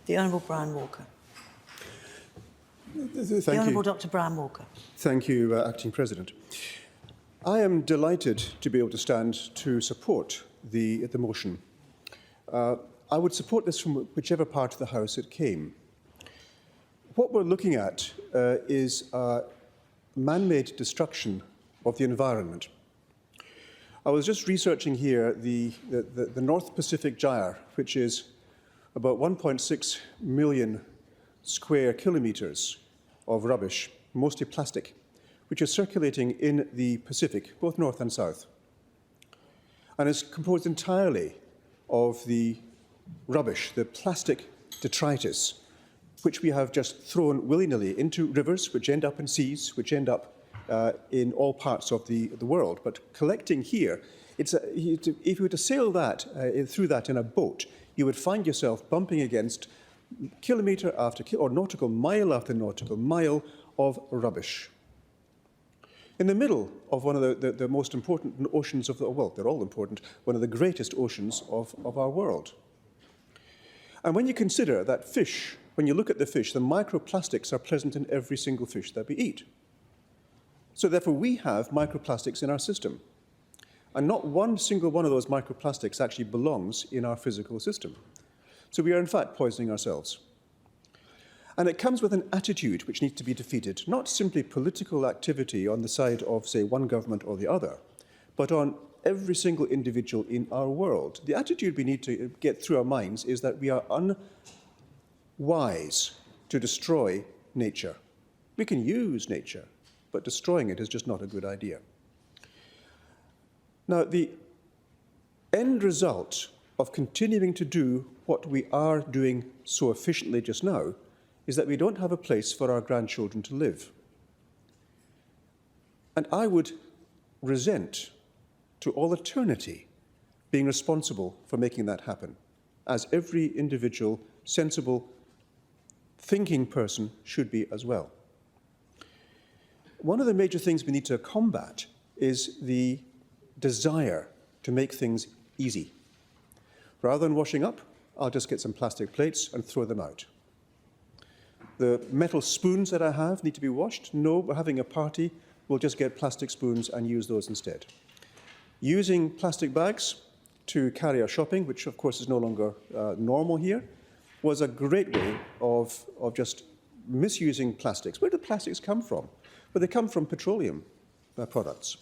The Honourable Brian Walker. Thank the Honourable you. Dr. Brian Walker. Thank you, Acting President. I am delighted to be able to stand to support the motion. I would support this from whichever part of the House it came. What we're looking at is man-made destruction of the environment. I was just researching here the North Pacific gyre, which is about 1.6 million square kilometres of rubbish, mostly plastic, which is circulating in the Pacific, both north and south. And it's composed entirely of the rubbish, the plastic detritus, which we have just thrown willy-nilly into rivers, which end up in seas, which end up in all parts of the world. But collecting here, if you were to sail that through that in a boat, you would find yourself bumping against kilometre after or nautical mile after nautical mile of rubbish. In the middle of one of the most important oceans of the world, they're all important, one of the greatest oceans of our world. And when you consider that fish, when you look at the fish, the microplastics are present in every single fish that we eat. So therefore we have microplastics in our system. And not one single one of those microplastics actually belongs in our physical system. So we are in fact poisoning ourselves. And it comes with an attitude which needs to be defeated, not simply political activity on the side of, say, one government or the other, but on every single individual in our world. The attitude we need to get through our minds is that we are unwise to destroy nature. We can use nature, but destroying it is just not a good idea. Now, the end result of continuing to do what we are doing so efficiently just now is that we don't have a place for our grandchildren to live. And I would resent to all eternity being responsible for making that happen, as every individual, sensible, thinking person should be as well. One of the major things we need to combat is the desire to make things easy. Rather than washing up, I'll just get some plastic plates and throw them out. The metal spoons that I have need to be washed. No, we're having a party, we'll just get plastic spoons and use those instead. Using plastic bags to carry our shopping, which of course is no longer normal here, was a great way of just misusing plastics. Where do plastics come from? Well, they come from petroleum products.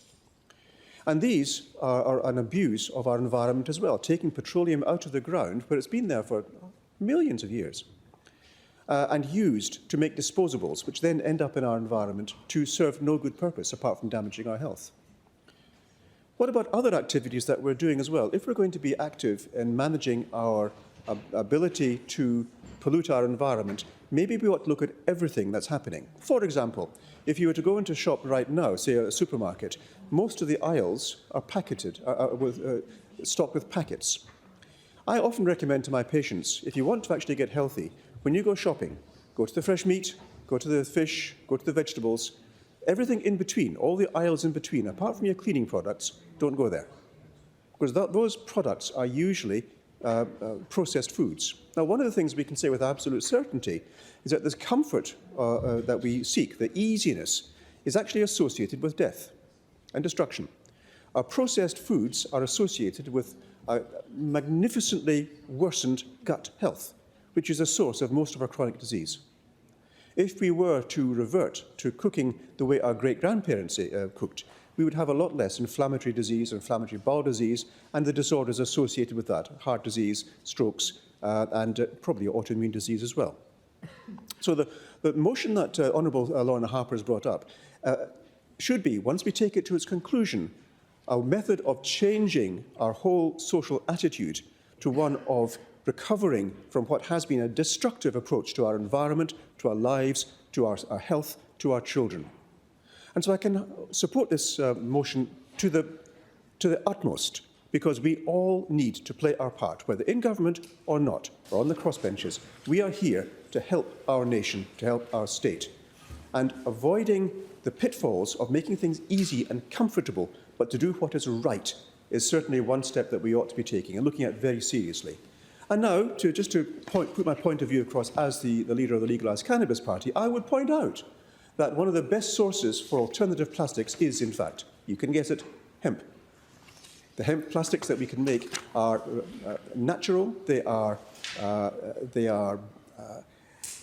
And these are an abuse of our environment as well, taking petroleum out of the ground where it's been there for millions of years and used to make disposables, which then end up in our environment to serve no good purpose apart from damaging our health. What about other activities that we're doing as well? If we're going to be active in managing our ability to pollute our environment, maybe we ought to look at everything that's happening. For example, if you were to go into a shop right now, say a supermarket, most of the aisles are packeted, stocked with packets. I often recommend to my patients, if you want to actually get healthy, when you go shopping, go to the fresh meat, go to the fish, go to the vegetables, everything in between, all the aisles in between, apart from your cleaning products, don't go there. Because those products are usually processed foods. Now, one of the things we can say with absolute certainty is that this comfort that we seek, the easiness, is actually associated with death and destruction. Our processed foods are associated with magnificently worsened gut health, which is a source of most of our chronic disease. If we were to revert to cooking the way our great-grandparents cooked, we would have a lot less inflammatory disease, inflammatory bowel disease, and the disorders associated with that, heart disease, strokes, and probably autoimmune disease as well. So the motion that Honourable Lorna Harper has brought up should be, once we take it to its conclusion, a method of changing our whole social attitude to one of recovering from what has been a destructive approach to our environment, to our lives, to our health, to our children. And so I can support this motion to the utmost, because we all need to play our part, whether in government or not, or on the crossbenches. We are here to help our nation, to help our state. And avoiding the pitfalls of making things easy and comfortable, but to do what is right, is certainly one step that we ought to be taking and looking at very seriously. And now, to put my point of view across as the leader of the Legalised Cannabis Party, I would point out that one of the best sources for alternative plastics is, in fact, you can guess it, hemp. The hemp plastics that we can make are natural. They are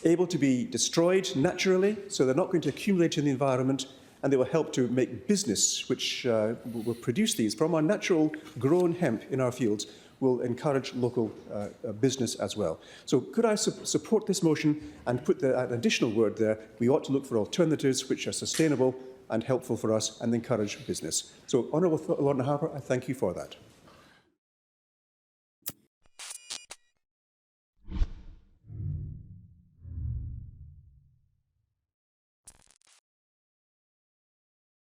able to be destroyed naturally, so they're not going to accumulate in the environment, and they will help to make business, which will produce these from our natural grown hemp in our fields, will encourage local business as well. So could I support this motion and put an additional word there? We ought to look for alternatives which are sustainable and helpful for us and encourage business. So, Honourable Lord Harper, I thank you for that.